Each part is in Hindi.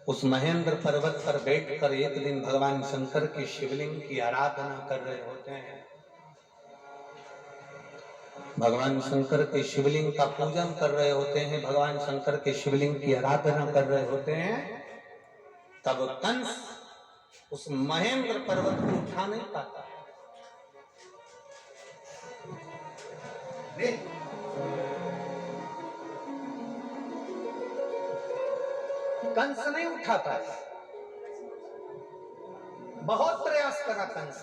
उस महेंद्र पर्वत पर बैठकर एक दिन भगवान शंकर की शिवलिंग की आराधना कर रहे होते हैं। भगवान शंकर के शिवलिंग का पूजन कर रहे होते हैं, भगवान शंकर के शिवलिंग की आराधना कर रहे होते हैं। तब कंस उस महेंद्र पर्वत को उठा नहीं पाता। कंस नहीं उठा पाया। बहुत प्रयास करा कंस।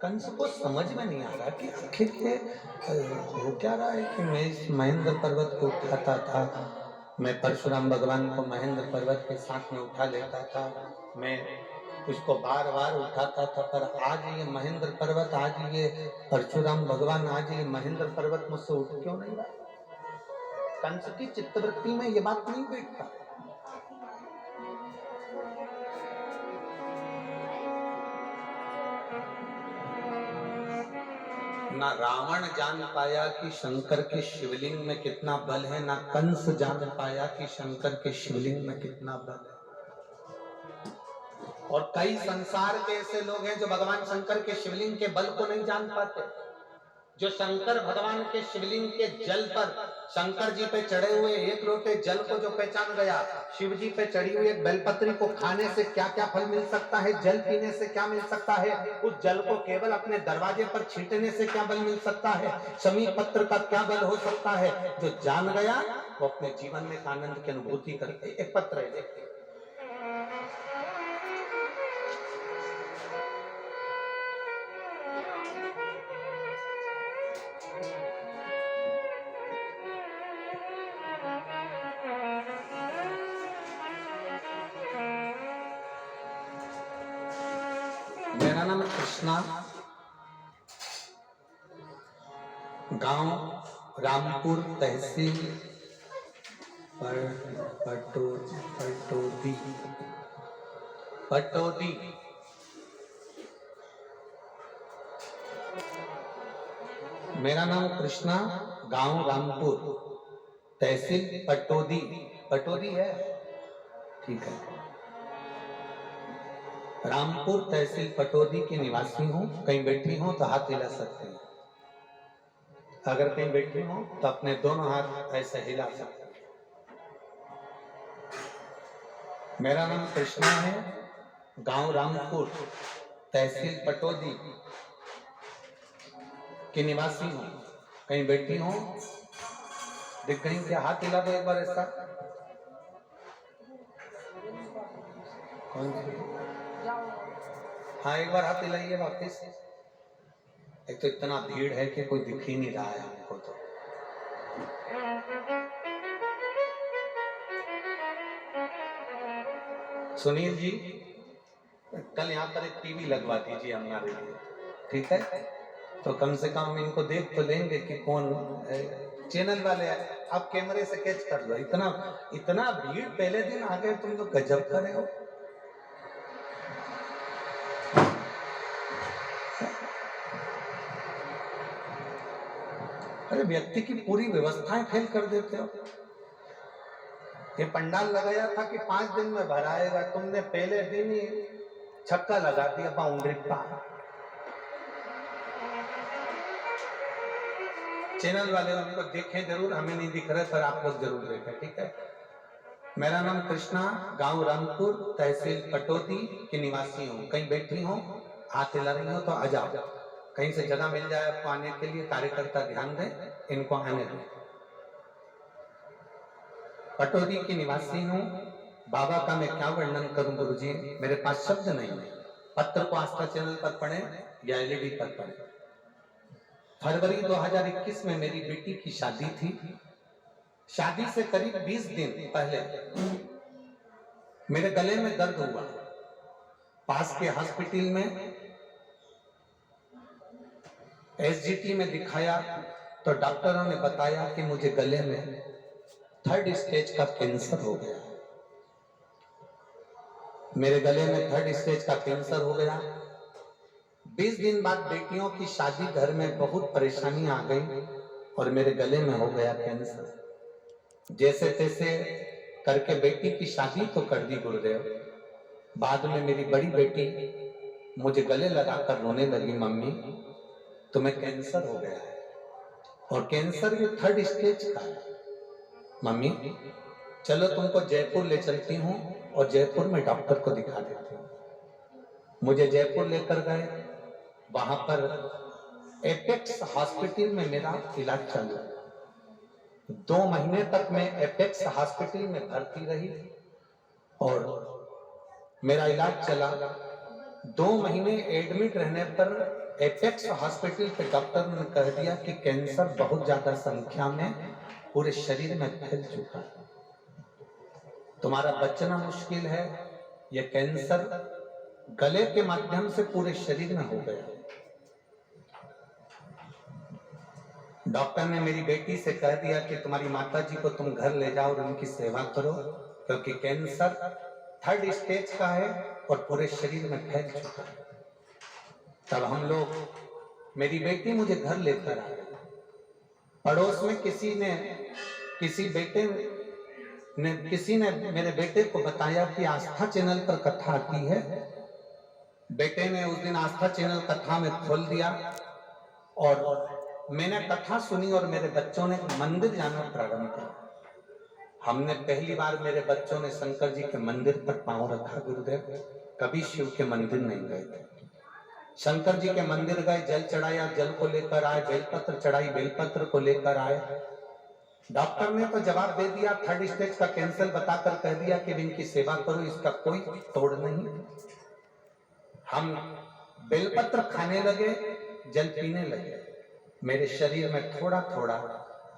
कंस को समझ में नहीं आ रहा कि आखिर के हो क्या रहा है कि मैं इस महेंद्र पर्वत को उठाता था, मैं परशुराम भगवान को महेंद्र पर्वत के साथ में उठा लेता था, मैं उसको बार बार उठाता था, पर आज ये महेंद्र पर्वत, आज ये परशुराम भगवान, आज ये महेंद्र पर्वत मुझसे उठ क्यों नहीं रहा। कंस की चित्तवृत्ति में ये बात नहीं बैठता। ना रावण जान पाया कि शंकर के शिवलिंग में कितना बल है, ना कंस जान पाया कि शंकर के शिवलिंग में कितना बल है। और कई संसार के ऐसे लोग हैं जो भगवान शंकर के शिवलिंग के बल को नहीं जान पाते। जो शंकर भगवान के शिवलिंग के जल पर, शंकर जी पे चढ़े हुए एक लोटे जल को जो पहचान गया, शिव जी पे चढ़ी हुई एक बेलपत्री को खाने से क्या क्या फल मिल सकता है, जल पीने से क्या मिल सकता है, उस जल को केवल अपने दरवाजे पर छींटने से क्या बल मिल सकता है, शमी पत्र का क्या बल हो सकता है, जो जान गया वो अपने जीवन में आनंद की अनुभूति करके। एक पत्र है, देखिए। मेरा नाम कृष्णा, गांव रामपुर, तहसील पटौदी। मेरा नाम कृष्णा, गांव रामपुर, तहसील पटौदी। पटौदी है, ठीक है। रामपुर तहसील पटौदी के निवासी हूँ। कहीं बैठी हूँ तो हाथ हिला सकते हैं। अगर कहीं बैठी हूँ तो अपने दोनों हाथ ऐसे हिला सकते हैं। मेरा नाम कृष्णा है, गांव रामपुर, तहसील पटौदी के निवासी हूँ। कहीं बैठी हूँ, दिख गई क्या? हाथ हिला दो एक बार ऐसा। कौन सी? हाँ, एक बार हाथ हिलाइए वापिस। एक तो इतना भीड़ है कि कोई दिख ही नहीं रहा है हमको। तो सुनील जी, कल यहाँ पर एक टीवी लगवा दीजिए हमारे लिए, ठीक है? तो कम से कम इनको देख तो लेंगे कि कौन चैनल वाले। आप कैमरे से कैच कर लो। इतना भीड़ पहले दिन आ गए, तुम तो गजब करे हो। अरे व्यक्ति की पूरी व्यवस्थाएं फेल कर देते हो। ये पंडाल लगाया था कि 5 दिन में भराएगा, तुमने पहले दिन ही छक्का लगा दिया, बाउंड्री पार। चैनल वाले उनको देखें जरूर, हमें नहीं दिख रहे पर आप लोग जरूर देखें, ठीक है? मेरा नाम कृष्णा, गांव रामपुर, तहसील पटौदी के निवासी हूँ। कहीं बैठी हूँ, हाथ हिला रही हो तो आ जाओ। कहीं से जगह मिल जाए आपको आने के लिए, कार्यकर्ता ध्यान दें, इनको आने दें। पटौदी की निवासी हूँ। बाबा का मैं क्या वर्णन करूं गुरुजी, मेरे पास शब्द नहीं है। पत्र को आस्था चैनल पर पढ़ें या एलईडी पर पढ़ें। फरवरी 2021 में मेरी बेटी की शादी थी। शादी से करीब 20 दिन पहले मेरे गले में दर्द हुआ। पास के हॉस्पिटल में एसजीटी में दिखाया तो डॉक्टरों ने बताया कि मुझे गले में 3rd स्टेज का कैंसर हो गया। मेरे गले में 3rd स्टेज का कैंसर हो गया। 20 दिन बाद बेटियों की शादी, घर में बहुत परेशानी आ गई और मेरे गले में हो गया कैंसर। जैसे तैसे करके बेटी की शादी तो कर दी गुरुदेव। बाद में मेरी बड़ी बेटी मुझे गले लगाकर रोने लगी, मम्मी तुम्हें कैंसर हो गया है और कैंसर ये 3rd स्टेज का है। मम्मी चलो तुमको जयपुर ले चलती हूँ और जयपुर में डॉक्टर को दिखा देती हूँ। मुझे जयपुर लेकर गए, वहां पर एपेक्स हॉस्पिटल में मेरा इलाज चालू। 2 महीने तक मैं एपेक्स हॉस्पिटल में भर्ती रही और मेरा इलाज चला। 2 महीने एडमिट रहने पर एपेक्स हॉस्पिटल के डॉक्टर ने कह दिया कि कैंसर बहुत ज्यादा संख्या में पूरे शरीर में फैल चुका है, तुम्हारा बचना मुश्किल है, यह कैंसर गले के माध्यम से पूरे शरीर में हो गया। डॉक्टर ने मेरी बेटी से कह दिया कि तुम्हारी माताजी को तुम घर ले जाओ और उनकी सेवा करो, क्योंकि कैंसर 3rd स्टेज का है और पूरे शरीर में फैल चुका है। तब हम लोग, मेरी बेटी मुझे घर लेकर आए। पड़ोस में किसी ने मेरे बेटे को बताया कि आस्था चैनल पर कथा आती है। बेटे ने उस दिन आस्था चैनल कथा में खोल दिया और मैंने कथा सुनी और मेरे बच्चों ने मंदिर जाना प्रारंभ किया। हमने पहली बार, मेरे बच्चों ने शंकर जी के मंदिर पर पांव रखा गुरुदेव, कभी शिव के मंदिर नहीं गए थे। शंकर जी के मंदिर गए, जल चढ़ाया, जल को लेकर आए, बेलपत्र चढ़ाई, बेलपत्र को लेकर आए। डॉक्टर ने तो जवाब दे दिया, 3rd स्टेज का कैंसर बताकर कह दिया कि इनकी सेवा करो, इसका कोई तोड़ नहीं। हम बेलपत्र खाने लगे, जल पीने लगे, मेरे शरीर में थोड़ा थोड़ा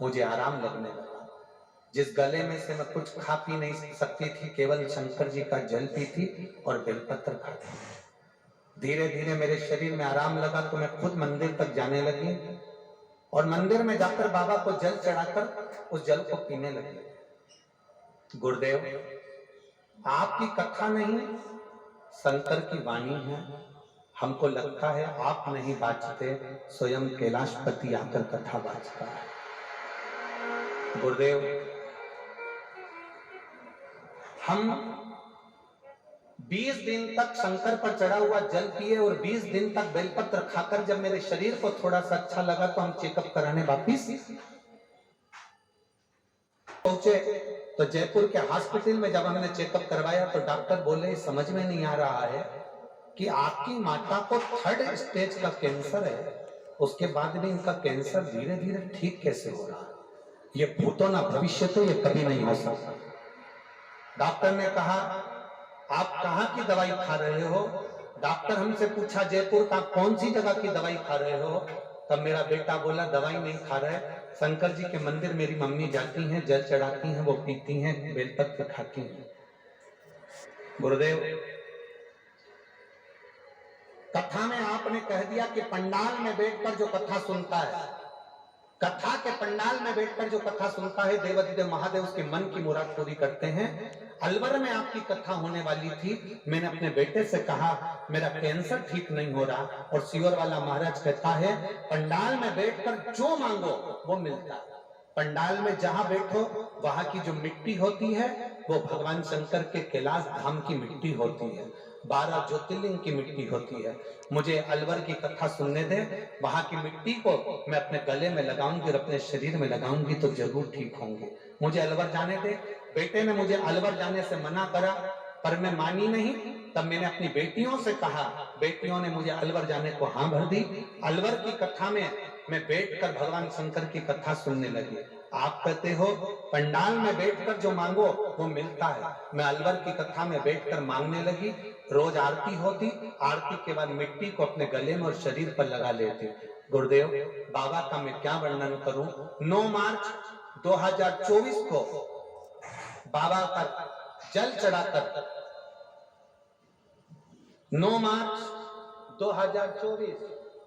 मुझे आराम लगने लगा। जिस गले में से मैं कुछ खा पी नहीं सकती थी, केवल शंकर जी का जल पीती और बेलपत्र खाती। धीरे धीरे मेरे शरीर में आराम लगा तो मैं खुद मंदिर तक जाने लगी और मंदिर में जाकर बाबा को जल चढ़ाकर उस जल को पीने लगी। गुरुदेव, आपकी कथा नहीं, शंकर की वाणी है। हमको लगता है आप नहीं बाँचते, स्वयं कैलाशपति आकर कथा बाँचता है। गुरुदेव, हम 20 दिन तक शंकर पर चढ़ा हुआ जल पिए और 20 दिन तक बेलपत्र खाकर जब मेरे शरीर को थोड़ा सा अच्छा लगा तो हम चेकअप कराने वापिस पहुंचे। तो जयपुर के हॉस्पिटल में जब हमने चेकअप करवाया तो डॉक्टर बोले, समझ में नहीं आ रहा है कि आपकी माता को 3rd स्टेज का कैंसर है, उसके बाद भी इनका कैंसर धीरे धीरे ठीक कैसे हो रहा है, ये भूतो ना भविष्य, तो ये कभी नहीं हो सकता। डॉक्टर ने कहा, आप कहाँ की दवाई खा रहे हो? डॉक्टर हमसे पूछा, जयपुर का कौन सी जगह की दवाई खा रहे हो? तब मेरा बेटा बोला, दवाई नहीं खा रहे, शंकर जी के मंदिर मेरी मम्मी जाती हैं, जल चढ़ाती हैं, वो पीती हैं, बेलपत्र खाती हैं। गुरुदेव, कथा में आपने कह दिया कि पंडाल में बैठकर जो कथा सुनता है, कथा के पंडाल में बैठकर जो कथा सुनता है, देवाधिदेव महादेव उसके मन की मुराद पूरी करते हैं। अलवर में आपकी कथा होने वाली थी, मैंने अपने बेटे से कहा मेरा कैंसर ठीक नहीं हो रहा, और सियोर वाला महाराज कहता है पंडाल में बैठकर जो मांगो वो मिलता है। पंडाल में जहां बैठो वहां की जो मिट्टी होती है वो भगवान शंकर के कैलाश धाम की मिट्टी होती है, 12 ज्योतिर्लिंग की मिट्टी होती है। मुझे अलवर की कथा सुनने दे, वहां की मिट्टी को मैं अपने गले में लगाऊंगी और अपने शरीर में लगाऊंगी तो जरूर ठीक होंगे। मुझे अलवर जाने दे। बेटे ने मुझे अलवर जाने से मना करा पर मैं मानी नहीं। तब मैंने अपनी बेटियों से कहा, बेटियों ने मुझे अलवर जाने को हाँ भर दी। अलवर की कथा में मैं बैठकर भगवान शंकर की कथा सुनने लगी। आप कहते हो पंडाल में बैठकर जो मांगो वो मिलता है, मैं अलवर की कथा में बैठकर मांगने लगी। रोज आरती होती, आरती के बाद मिट्टी को अपने गले में और शरीर पर लगा लेती। गुरुदेव, बाबा का मैं क्या वर्णन करूं। 9 मार्च 2024 को बाबा का जल चढ़ाकर, 9 मार्च 2024,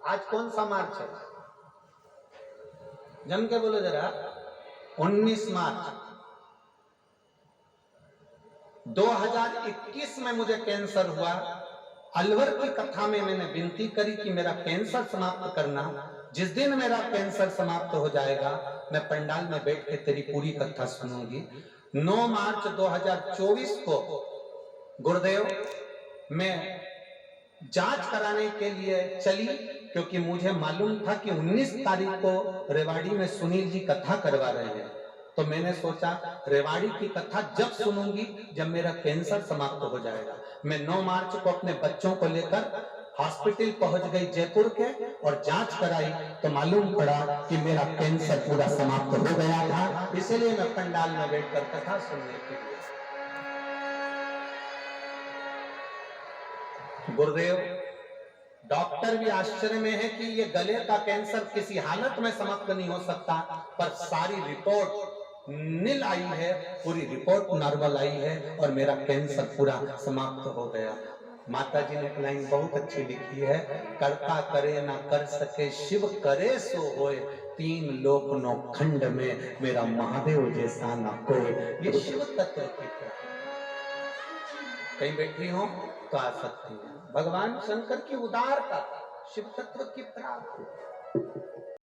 आज कौन सा मार्च है, जम के बोलो जरा, 19 मार्च 2021 में मुझे कैंसर हुआ। अलवर की कथा में मैंने विनती करी कि मेरा कैंसर समाप्त करना, जिस दिन मेरा कैंसर समाप्त हो जाएगा मैं पंडाल में बैठ के तेरी पूरी कथा सुनूंगी। 9 मार्च 2024 को गुरुदेव मैं जांच कराने के लिए चली, क्योंकि मुझे मालूम था कि 19 तारीख को रेवाड़ी में सुनील जी कथा करवा रहे हैं। तो मैंने सोचा रेवाड़ी की कथा जब सुनूंगी जब मेरा कैंसर समाप्त हो जाएगा। मैं 9 मार्च को अपने बच्चों को लेकर हॉस्पिटल पहुंच गई जयपुर के और जांच कराई तो मालूम पड़ा कि मेरा कैंसर पूरा समाप्त हो गया था। इसलिए मैं पंडाल में बैठकर कथा सुनने के लिए। गुरुदेव डॉक्टर भी आश्चर्य में है कि ये गले का कैंसर किसी हालत में समाप्त नहीं हो सकता, पर सारी रिपोर्ट नील आई है, पूरी रिपोर्ट नॉर्मल आई है और मेरा कैंसर पूरा समाप्त हो गया। माता जी ने एक लाइन बहुत अच्छी लिखी है, करता करे ना कर सके शिव करे सो होए, 3 लोक 9 खंड में मेरा महादेव जैसा ना कोई। ये शिव तत्व की कहीं बैठी हो तो आ सकती है। भगवान शंकर की उदारता, शिव तत्व की प्राप्ति।